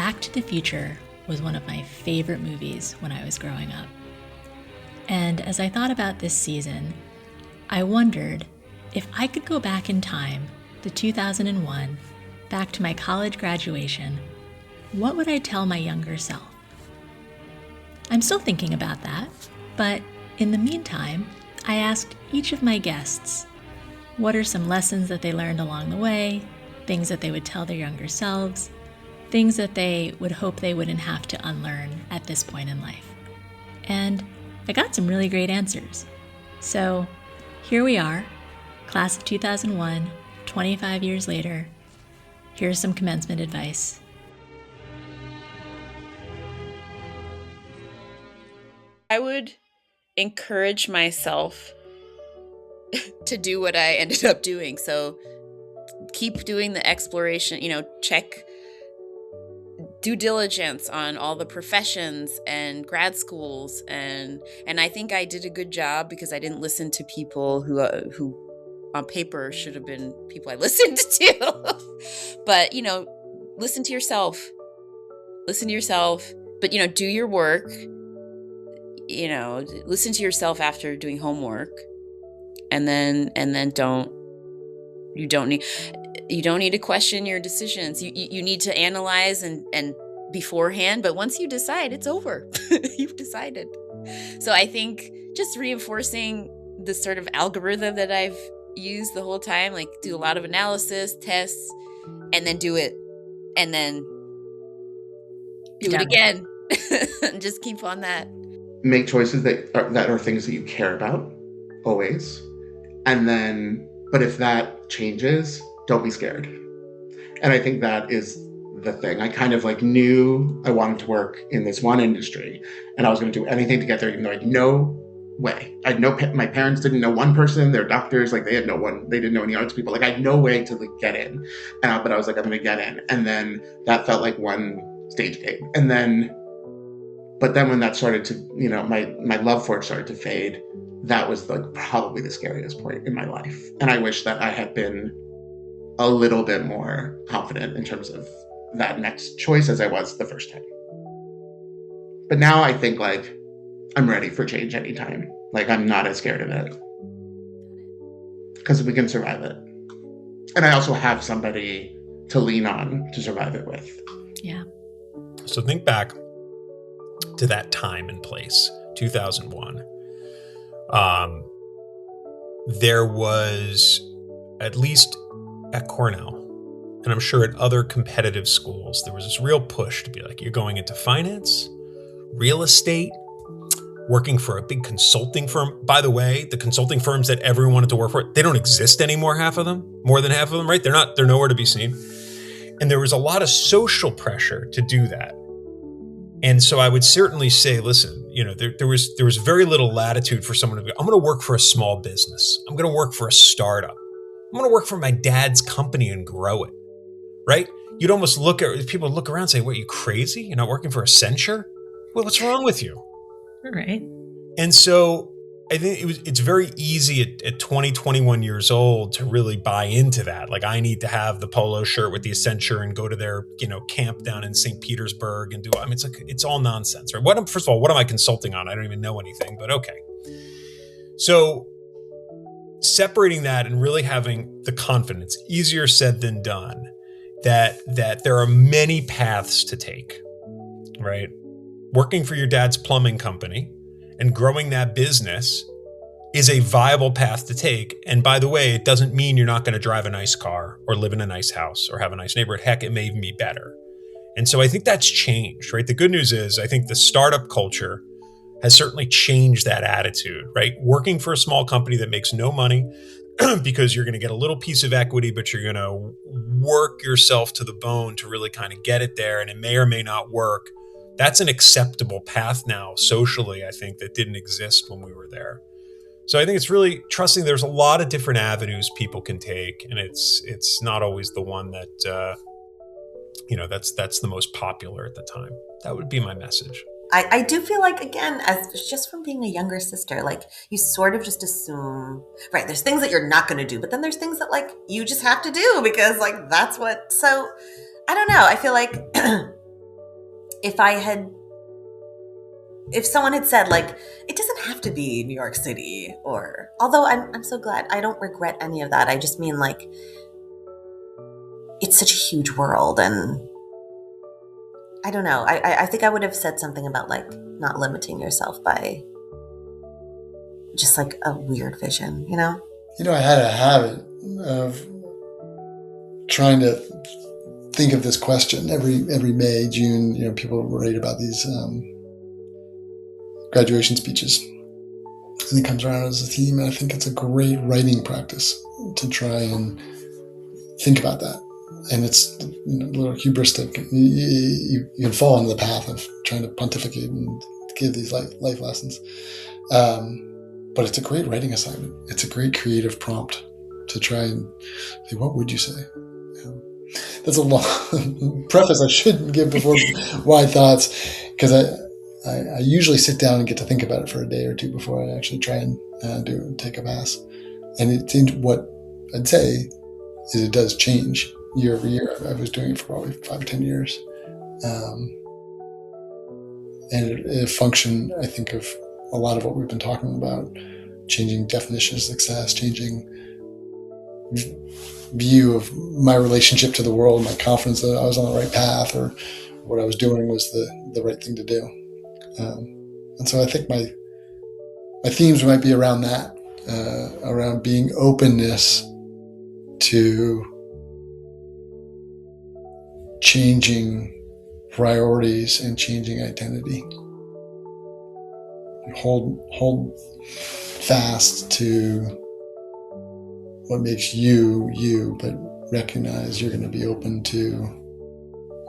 Back to the Future was one of my favorite movies when I was growing up. And as I thought about this season, I wondered if I could go back in time to 2001, back to my college graduation, what would I tell my younger self? I'm still thinking about that, but in the meantime, I asked each of my guests, what are some lessons that they learned along the way, things that they would tell their younger selves, things that they would hope they wouldn't have to unlearn at this point in life. And I got some really great answers. So here we are, class of 2001, 25 years later. Here's some commencement advice. I would encourage myself to do what I ended up doing. So keep doing the exploration, check due diligence on all the professions and grad schools. And I think I did a good job because I didn't listen to people who on paper should have been people I listened to. But, listen to yourself, but, do your work, listen to yourself after doing homework. And then you don't need to question your decisions. You need to analyze and beforehand, but once you decide, it's over. You've decided. So I think just reinforcing the sort of algorithm that I've used the whole time, like do a lot of analysis, tests, and then do it. And then do it again. Just keep on that. Make choices that are things that you care about, always. And then, but if that changes, don't be scared. And I think that is the thing. I kind of knew I wanted to work in this one industry and I was going to do anything to get there, even though I had no way. My parents didn't know one person, they're doctors, they didn't know any arts people. I had no way to get in. But I was I'm going to get in. And then that felt like one stage game. But then when that started to, my love for it started to fade, that was probably the scariest point in my life. And I wish that I had been a little bit more confident in terms of that next choice as I was the first time. But now I think I'm ready for change anytime. I'm not as scared of it because we can survive it. And I also have somebody to lean on to survive it with. Yeah. So think back to that time and place, 2001. There was, at least at Cornell, and I'm sure at other competitive schools, there was this real push to be you're going into finance, real estate, working for a big consulting firm. By the way, the consulting firms that everyone wanted to work for, they don't exist anymore, more than half of them, right? They're nowhere to be seen. And there was a lot of social pressure to do that. And so I would certainly say, listen, there was very little latitude for someone to go, I'm going to work for a small business. I'm going to work for a startup. I'm going to work for my dad's company and grow it, right? You'd almost people look around and say, what, are you crazy? You're not working for Accenture? Well, what's wrong with you? All right. And so I think it's very easy at 20, 21 years old to really buy into that. I need to have the polo shirt with the Accenture and go to their, camp down in St. Petersburg and do, it's all nonsense, right? First of all, what am I consulting on? I don't even know anything, but okay. So separating that and really having the confidence, easier said than done, that there are many paths to take, right? Working for your dad's plumbing company and growing that business is a viable path to take. And by the way, it doesn't mean you're not going to drive a nice car or live in a nice house or have a nice neighborhood. Heck, it may even be better. And so I think that's changed, right? The good news is I think the startup culture has certainly changed that attitude, right? Working for a small company that makes no money because you're going to get a little piece of equity, but you're going to work yourself to the bone to really kind of get it there. And it may or may not work. That's an acceptable path now socially, I think, that didn't exist when we were there. So I think it's really trusting there's a lot of different avenues people can take, and it's not always the one that that's the most popular at the time. That would be my message. I do feel again, as just from being a younger sister, you sort of just assume, right, there's things that you're not going to do, but then there's things that you just have to do because that's what, so I don't know. I feel if someone had said, like, it doesn't have to be New York City, or, although I'm so glad, I don't regret any of that. I just mean, like, it's such a huge world, and I don't know. I think I would have said something about, like, not limiting yourself by just, like, a weird vision, you know? I had a habit of trying to think of this question every May, June. People write about these graduation speeches, and it comes around as a theme. And I think it's a great writing practice to try and think about that. And it's a little hubristic. You can fall into the path of trying to pontificate and give these life lessons. But it's a great writing assignment. It's a great creative prompt to try and say, what would you say? That's a long preface I shouldn't give before wide thoughts, because I usually sit down and get to think about it for a day or two before I actually try and take a pass. And what I'd say is it does change year over year. I was doing it for probably 5 or 10 years. And it functioned, I think, of a lot of what we've been talking about, changing definitions of success, changing view of my relationship to the world, my confidence that I was on the right path, or what I was doing was the right thing to do. And so I think my themes might be around that, around being openness to changing priorities and changing identity. Hold fast to what makes you, but recognize you're going to be open to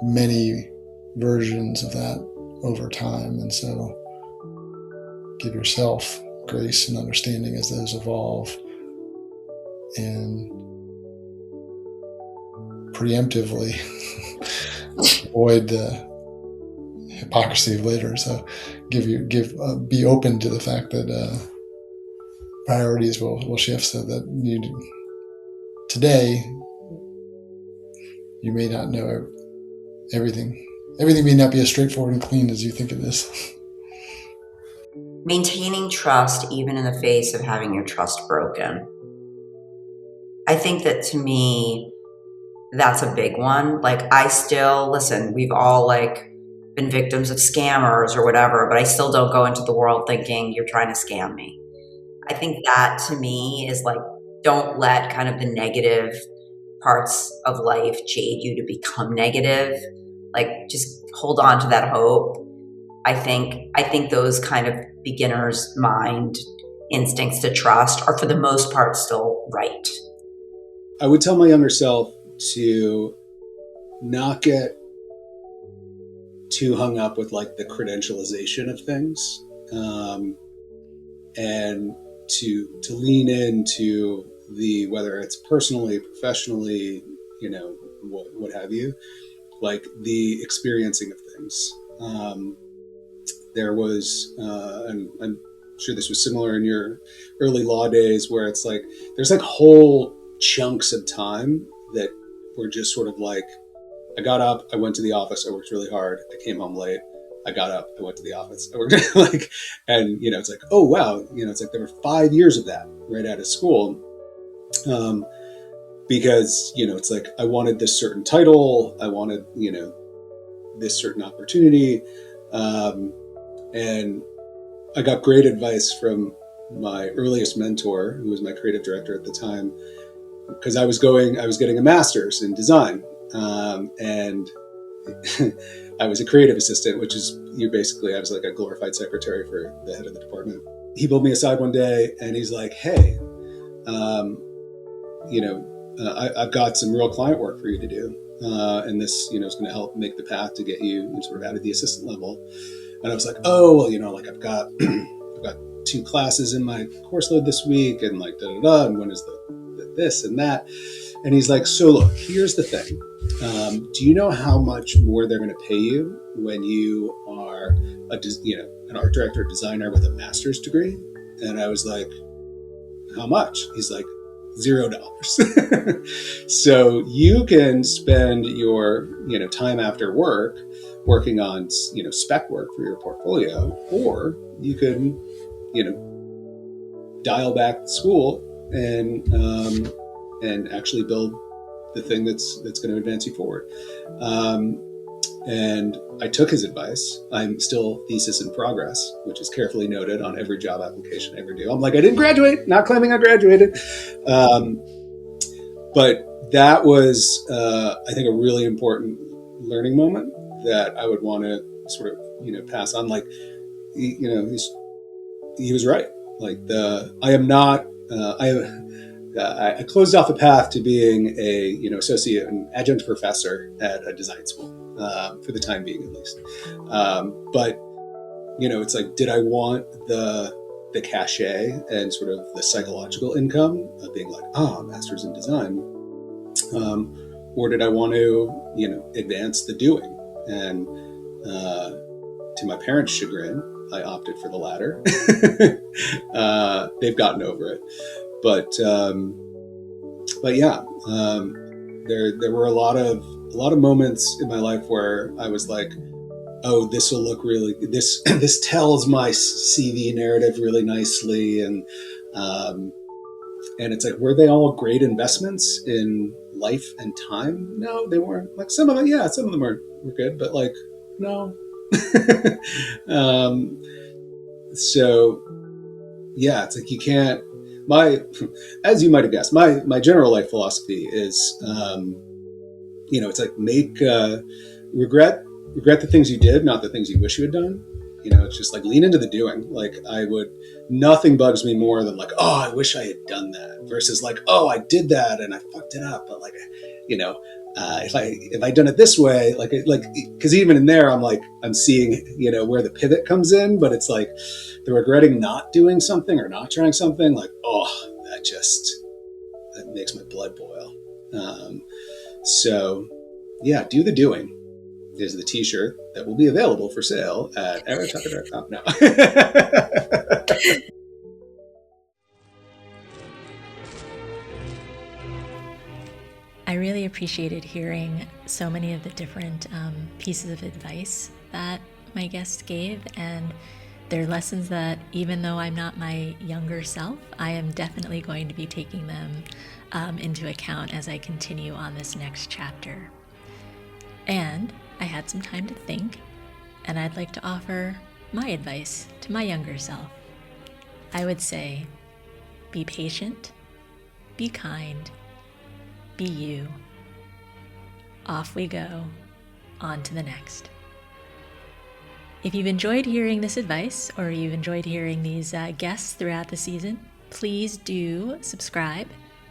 many versions of that over time. And so give yourself grace and understanding as those evolve, and preemptively avoid the hypocrisy of later. So be open to the fact that priorities will shift, so that today you may not know everything. Everything may not be as straightforward and clean as you think it is. Maintaining trust even in the face of having your trust broken. I think that, to me, that's a big one. Like, I still, listen, we've all been victims of scammers or whatever, but I still don't go into the world thinking you're trying to scam me. I think that, to me, is don't let kind of the negative parts of life jade you to become negative. Just hold on to that hope. I think those kind of beginner's mind instincts to trust are, for the most part, still right. I would tell my younger self to not get too hung up with the credentialization of things, and to lean into whether it's personally, professionally, what have you, the experiencing of things. There was, and I'm sure this was similar in your early law days, where it's there's whole chunks of time that were just sort of I got up, I went to the office, I worked really hard, I came home late, I got up, I went to the office, I worked and it's oh wow, it's there were 5 years of that right out of school, because it's I wanted this certain title, I wanted this certain opportunity, and I got great advice from my earliest mentor, who was my creative director at the time, because I was getting a master's in design, and I was a creative assistant, which is I was a glorified secretary for the head of the department. He pulled me aside one day and he's like, hey, I've got some real client work for you to do. And this, is going to help make the path to get you sort of out of the assistant level. And I was like, oh, well, I've got 2 classes in my course load this week, and and when is the this and that. And he's like, so look, here's the thing. Do you know how much more they're going to pay you when you are an art director or designer with a master's degree? And I was like, how much? He's like, $0. So you can spend your time after work working on, spec work for your portfolio, or you can, dial back the school and actually build the thing that's going to advance you forward. And I took his advice. I'm still thesis in progress, which is carefully noted on every job application I ever do. I'm like, I didn't graduate, not claiming I graduated. But that was, I think, a really important learning moment that I would want to sort of, pass on. Like, he was right. Like I am not, I closed off a path to being a, associate and adjunct professor at a design school, for the time being, at least. But, it's like, did I want the cachet and sort of the psychological income of being like, master's in design? Or did I want to, advance the doing? And to my parents' chagrin, I opted for the latter. They've gotten over it, but yeah, there were a lot of moments in my life where I was like, oh, this will look really, this tells my CV narrative really nicely, and it's like, were they all great investments in life and time? No, they weren't. Like, some of them were good, but like, no. So yeah, it's like, you can't, as you might have guessed, my general life philosophy is, it's like, regret the things you did, not the things you wish you had done. It's just like, lean into the doing. Like, nothing bugs me more than like, oh, I wish I had done that, versus like, oh, I did that and I fucked it up. But like, if I'd done it this way, because even in there, I'm seeing, where the pivot comes in, but it's like the regretting not doing something or not trying something, like, oh, that makes my blood boil. So yeah, do the doing is the t-shirt that will be available for sale at aerotucker.com now. I really appreciated hearing so many of the different pieces of advice that my guests gave, and they're lessons that, even though I'm not my younger self, I am definitely going to be taking them into account as I continue on this next chapter. And I had some time to think, and I'd like to offer my advice to my younger self. I would say, be patient, be kind, be you. Off we go, on to the next. If you've enjoyed hearing this advice, or you've enjoyed hearing these guests throughout the season, please do subscribe,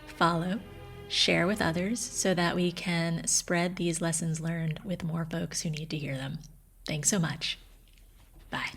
follow, share with others so that we can spread these lessons learned with more folks who need to hear them. Thanks so much. Bye.